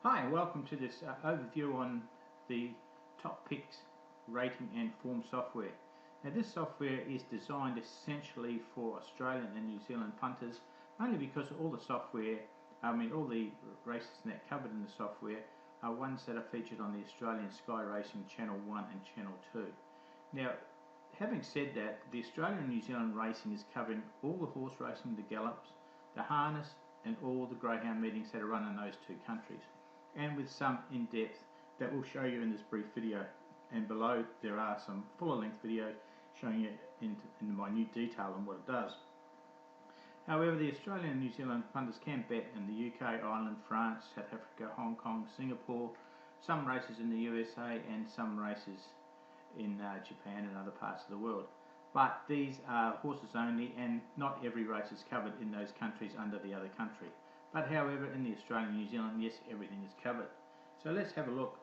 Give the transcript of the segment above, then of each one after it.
Hi, and welcome to this overview on the top picks rating and form software. Now this software is designed essentially for Australian and New Zealand punters, only because all the software, all the races that covered in the software are ones that are featured on the Australian Sky Racing Channel 1 and Channel 2. Now, having said that, the Australian and New Zealand racing is covering all the horse racing, the gallops, the harness, and all the greyhound meetings that are run in those two countries, and with some in-depth that we'll show you in this brief video. And below there are some fuller length videos showing you in minute detail on what it does. However, the Australian and New Zealand punters can bet in the UK, Ireland, France, South Africa, Hong Kong, Singapore, some races in the USA, and some races in Japan and other parts of the world. But these are horses only, and not every race is covered in those countries under the other country. But however, in the Australian and New Zealand, yes, everything is covered. So let's have a look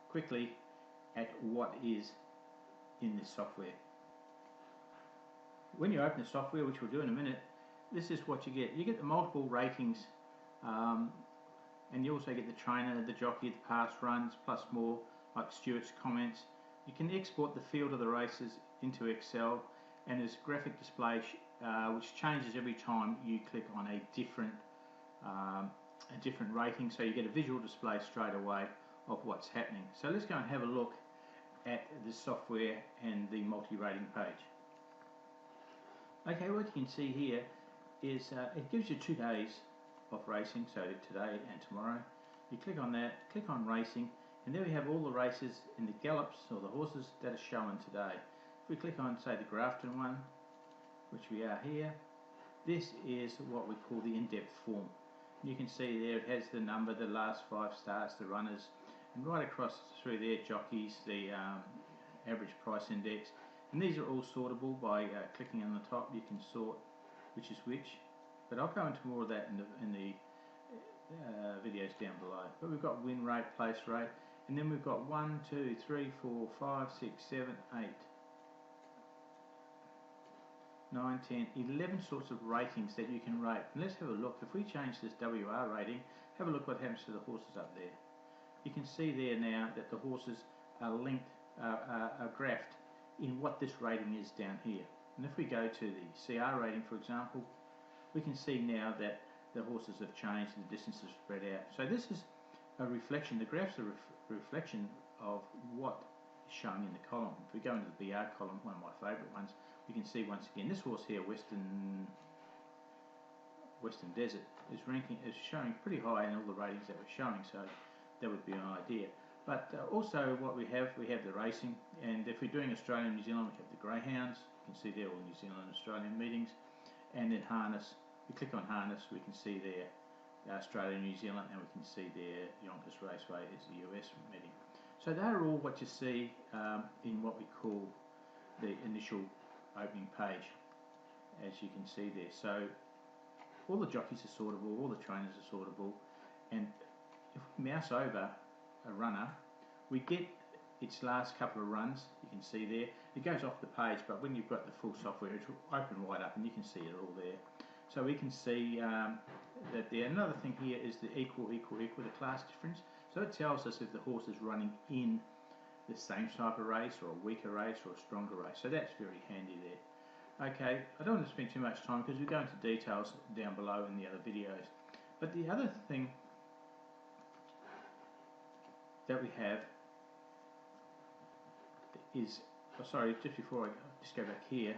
quickly at what is in this software. When you open the software, which we'll do in a minute, this is what you get. You get the multiple ratings, and you also get the trainer, the jockey, the past runs, plus more, like Stuart's comments. You can export the field of the races into Excel, and there's graphic display which changes every time you click on a different rating, so you get a visual display straight away of what's happening. So let's go and have a look at this software and the multi-rating page. Okay, what you can see here is it gives you 2 days of racing, so today and tomorrow. You click on that, click on racing, and there we have all the races in the gallops, or the horses that are shown today. If we click on, say, the Grafton one, which we are here, this is what we call the in-depth form. You can see there it has the number, the last 5 starts, the runners, and right across through there, jockeys, the average price index, and these are all sortable by clicking on the top. You can sort which is which, but I'll go into more of that in the videos down below. But we've got win rate, place rate, and then we've got 1, 2, 3, 4, 5, 6, 7, 8, 9, 10, 11 sorts of ratings that you can rate. And let's have a look. If we change this WR rating, have a look what happens to the horses up there. You can see there now that the horses are linked, are graphed in what this rating is down here. And if we go to the CR rating, for example, we can see now that the horses have changed and the distances spread out. So this is a reflection. The graph's a reflection of what is shown in the column. If we go into the BR column, one of my favourite ones, we can see once again this horse here, Western Desert, is showing pretty high in all the ratings that we're showing. So that would be an idea. But also what we have the racing, and if we're doing Australia and New Zealand, we have the Greyhounds. You can see there all New Zealand and Australian meetings, and then harness. We click on harness, we can see there Australia and New Zealand, and we can see there Yonkers Raceway is the US meeting. So they're all what you see in what we call the initial opening page, as you can see there. So all the jockeys are sortable, all the trainers are sortable, and if we mouse over a runner, we get its last couple of runs. You can see there it goes off the page, but when you've got the full software, it's open wide up and you can see it all there. So we can see that there. Another thing here is the equal, the class difference. So it tells us if the horse is running in the same type of race, or a weaker race, or a stronger race. So that's very handy there. Okay, I don't want to spend too much time because we go into details down below in the other videos. But the other thing that we have is, just before I just go back here,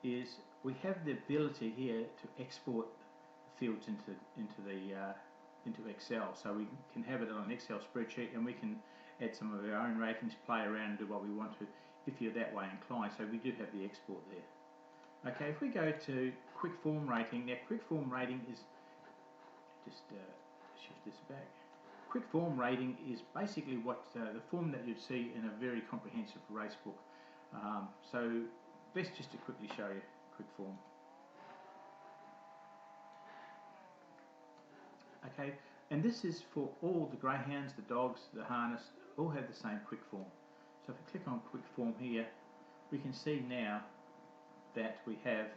is we have the ability here to export fields into Excel. So we can have it on an Excel spreadsheet, and we can add some of our own ratings, play around and do what we want to if you're that way inclined. So we do have the export there. Okay, if we go to quick form rating, now quick form rating is, just shift this back. Quick form rating is basically what the form that you'd see in a very comprehensive race book. So best just to quickly show you quick form. Okay, and this is for all the greyhounds, the dogs, the harness, all have the same quick form. So if we click on quick form here, we can see now that we have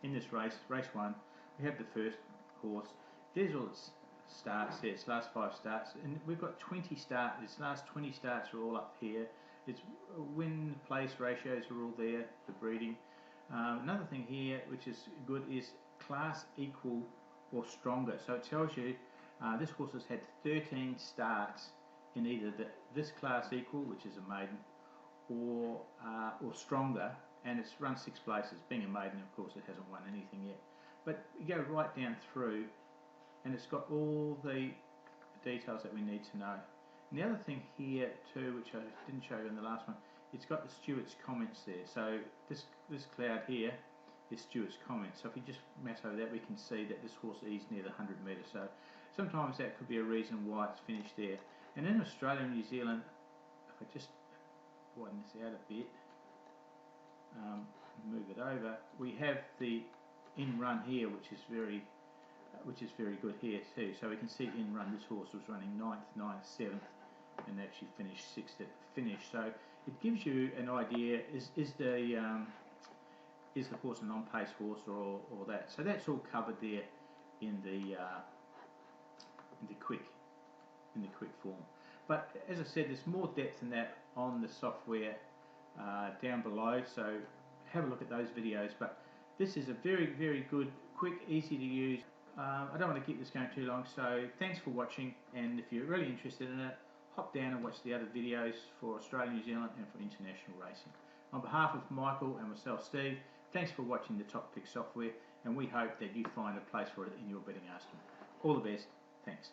in this race 1, we have the first horse. There's all its starts there. Its last 5 starts, and we've got 20 starts. Its last 20 starts are all up here. Its win place ratios are all there for breeding. Another thing here which is good is class equal or stronger. So it tells you this horse has had 13 starts in either this class equal, which is a maiden, or stronger, and it's run 6 places. Being a maiden, of course, it hasn't won anything yet. But you go right down through, and it's got all the details that we need to know. And the other thing here too, which I didn't show you in the last one, it's got the steward's comments there. So this cloud here is steward's comments. So if we just mouse over that, we can see that this horse is near the 100 metres. So sometimes that could be a reason why it's finished there. And in Australia and New Zealand, if I just widen this out a bit, move it over, we have the in run here, which is very good here too. So we can see in run this horse was running 9th, 9th, 7th, and actually finished 6th at the finish. So it gives you an idea: is the horse a non-pace horse or that? So that's all covered there in the quick form. But as I said, there's more depth than that on the software down below. So have a look at those videos. But this is a very, very good, quick, easy to use. I don't want to keep this going too long, so thanks for watching, and if you're really interested in it, hop down and watch the other videos for Australia, New Zealand and for international racing. On behalf of Michael and myself, Steve, thanks for watching the Top Pick software, and we hope that you find a place for it in your betting arsenal. All the best. Thanks.